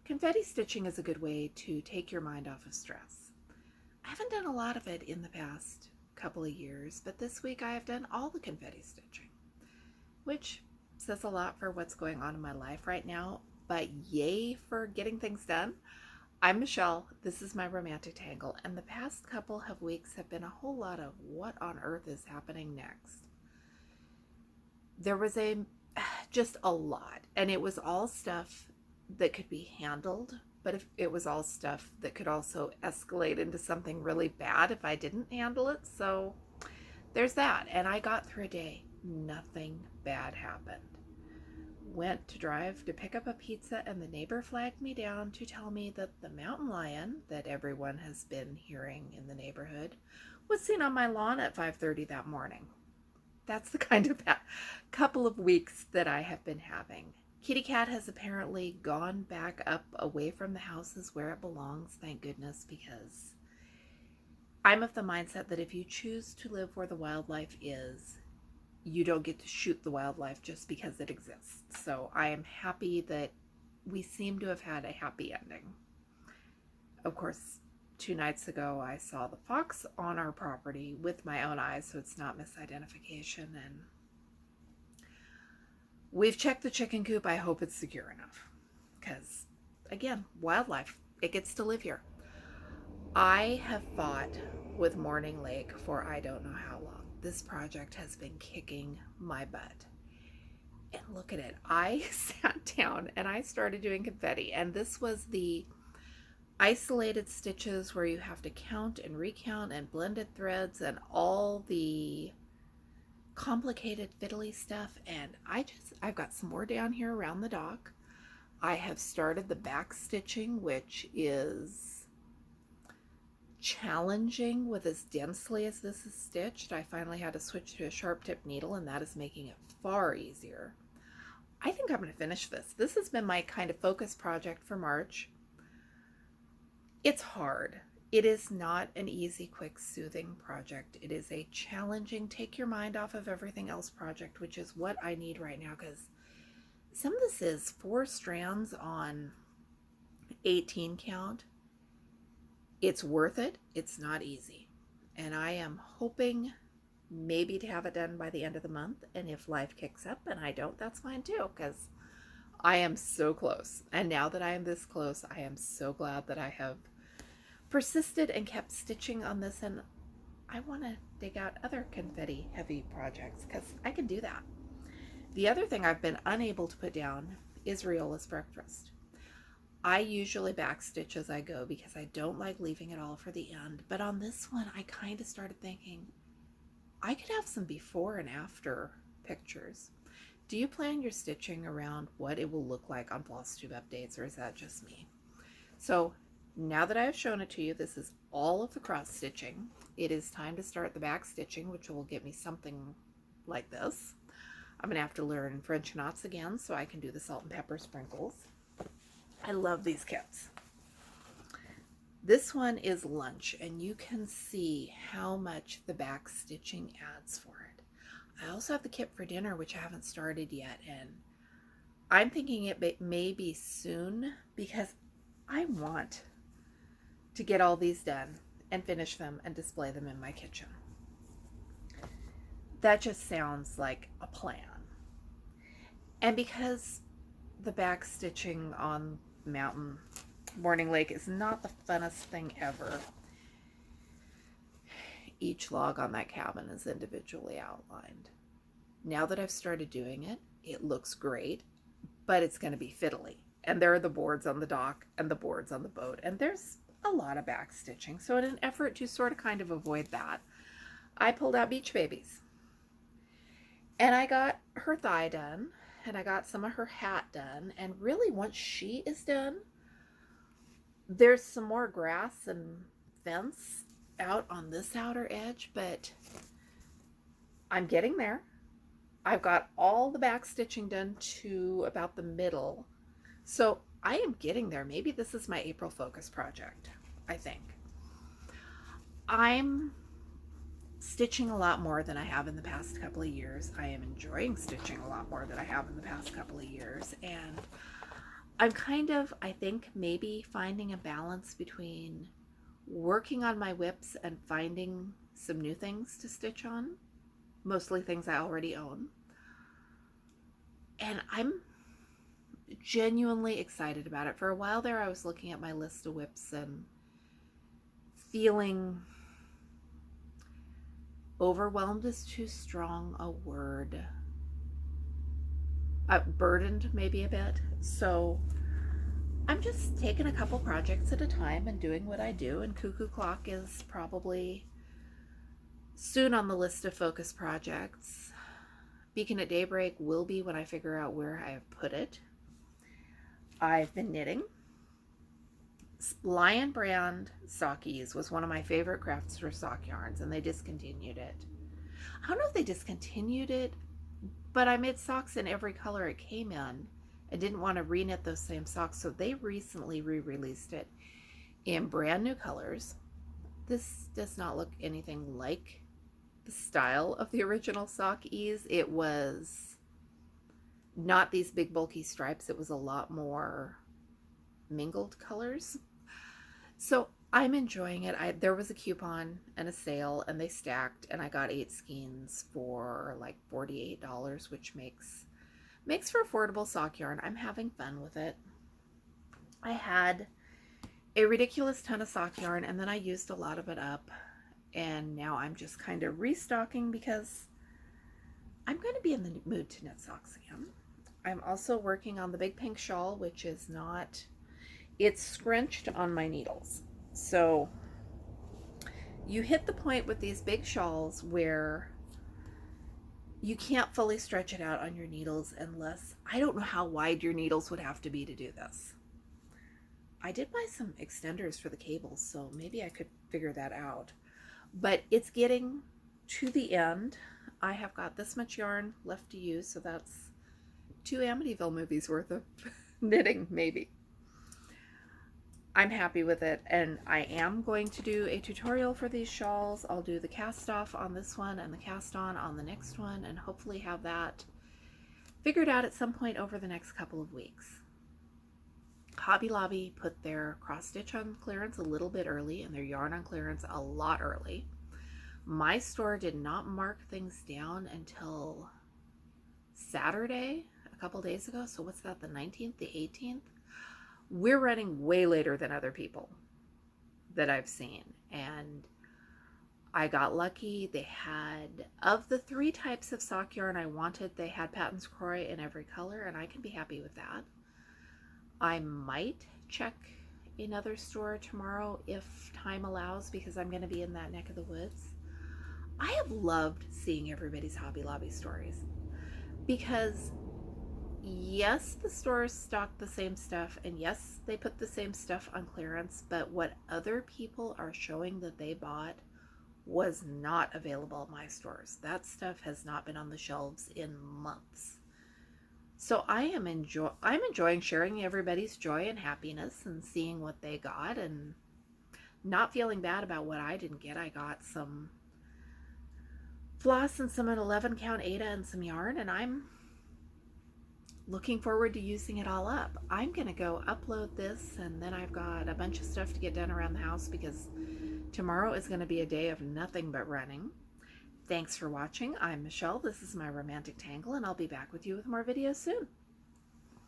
Confetti stitching is a good way to take your mind off of stress. I haven't done a lot of it in the past couple of years, but this week I have done all the confetti stitching, which says a lot for what's going on in my life right now, but yay for getting things done. I'm Michelle, this is my romantic tangle, and the past couple of weeks have been a whole lot of what on earth is happening next. There was just a lot, and it was all stuff that could be handled, but if it was all stuff that could also escalate into something really bad if I didn't handle it. So there's that. And I got through a day. Nothing bad happened. Went to drive to pick up a pizza, and the neighbor flagged me down to tell me that the mountain lion that everyone has been hearing in the neighborhood was seen on my lawn at 5:30 that morning. That's the kind of couple of weeks that I have been having. Kitty Cat has apparently gone back up away from the houses where it belongs, thank goodness, because I'm of the mindset that if you choose to live where the wildlife is, you don't get to shoot the wildlife just because it exists. So I am happy that we seem to have had a happy ending. Of course, 2 nights ago I saw the fox on our property with my own eyes, so it's not misidentification, and we've checked the chicken coop. I hope it's secure enough because, again, wildlife, it gets to live here. I have fought with Morning Lake for I don't know how long. This project has been kicking my butt. And look at it. I sat down and I started doing confetti, and this was the isolated stitches where you have to count and recount and blended threads and all the complicated fiddly stuff. And I've got some more down here around the dock. I have started the back stitching, which is challenging with as densely as this is stitched. I finally had to switch to a sharp tip needle, and that is making it far easier. I think I'm going to finish this. This has been my kind of focus project for March. It's hard. It is not an easy, quick, soothing project. It is a challenging, take your mind off of everything else project, which is what I need right now, because some of this is 4 strands on 18 count. It's worth it. It's not easy. And I am hoping maybe to have it done by the end of the month. And if life kicks up and I don't, that's fine too, because I am so close. And now that I am this close, I am so glad that I have persisted and kept stitching on this, and I want to dig out other confetti heavy projects because I can do that. The other thing I've been unable to put down is Riolis Breakfast. I usually backstitch as I go because I don't like leaving it all for the end, but on this one I kind of started thinking I could have some before and after pictures. Do you plan your stitching around what it will look like on Flosstube updates, or is that just me? So now that I have shown it to you, this is all of the cross stitching. It is time to start the back stitching, which will get me something like this. I'm going to have to learn French knots again so I can do the salt and pepper sprinkles. I love these kits. This one is lunch, and you can see how much the back stitching adds for it. I also have the kit for dinner, which I haven't started yet, and I'm thinking it may be soon because I want to get all these done and finish them and display them in my kitchen. That just sounds like a plan. And because the back stitching on Mountain Morning Lake is not the funnest thing ever, each log on that cabin is individually outlined. Now that I've started doing it, it looks great, but it's going to be fiddly. And there are the boards on the dock and the boards on the boat, and there's a lot of back stitching. So in an effort to sort of kind of avoid that, I pulled out Beach Babies. And I got her thigh done, and I got some of her hat done, and really once she is done, there's some more grass and fence out on this outer edge, but I'm getting there. I've got all the back stitching done to about the middle, so I am getting there. Maybe this is my April focus project, I think. I'm stitching a lot more than I have in the past couple of years. I am enjoying stitching a lot more than I have in the past couple of years, and I'm kind of, I think, maybe finding a balance between working on my whips and finding some new things to stitch on, mostly things I already own. And I'm genuinely excited about it. For a while there, I was looking at my list of whips and feeling overwhelmed is too strong a word. Burdened maybe a bit. So I'm just taking a couple projects at a time and doing what I do, and Cuckoo Clock is probably soon on the list of focus projects. Beacon at Daybreak will be when I figure out where I have put it. I've been knitting. Lion Brand Sockies was one of my favorite crafts for sock yarns, and they discontinued it. I don't know if they discontinued it, but I made socks in every color it came in and didn't want to reknit those same socks, so they recently re-released it in brand new colors. This does not look anything like the style of the original Sockies. It was not these big bulky stripes. It was a lot more mingled colors. So I'm enjoying it. There was a coupon and a sale, and they stacked, and I got 8 skeins for like $48, which makes for affordable sock yarn. I'm having fun with it. I had a ridiculous ton of sock yarn, and then I used a lot of it up, and now I'm just kind of restocking because I'm going to be in the mood to knit socks again. I'm also working on the big pink shawl, which is not, it's scrunched on my needles. So you hit the point with these big shawls where you can't fully stretch it out on your needles unless, I don't know how wide your needles would have to be to do this. I did buy some extenders for the cables, so maybe I could figure that out. But it's getting to the end. I have got this much yarn left to use, so that's 2 Amityville movies worth of knitting, maybe. I'm happy with it, and I am going to do a tutorial for these shawls. I'll do the cast off on this one and the cast on the next one, and hopefully have that figured out at some point over the next couple of weeks. Hobby Lobby put their cross stitch on clearance a little bit early and their yarn on clearance a lot early. My store did not mark things down until Saturday, a couple days ago. So what's that, the 19th, the 18th? We're running way later than other people that I've seen. And I got lucky. They had, of the 3 types of sock yarn I wanted, they had Patons Croix in every color, and I can be happy with that. I might check another store tomorrow if time allows, because I'm going to be in that neck of the woods. I have loved seeing everybody's Hobby Lobby stories, because yes, the stores stock the same stuff, and yes, they put the same stuff on clearance, but what other people are showing that they bought was not available at my stores. That stuff has not been on the shelves in months. So I'm enjoying sharing everybody's joy and happiness and seeing what they got, and not feeling bad about what I didn't get. I got some floss and some 11 count Aida and some yarn, and I'm looking forward to using it all up. I'm gonna go upload this, and then I've got a bunch of stuff to get done around the house because tomorrow is going to be a day of nothing but running. Thanks for watching. I'm Michelle. This is my romantic tangle, and I'll be back with you with more videos soon.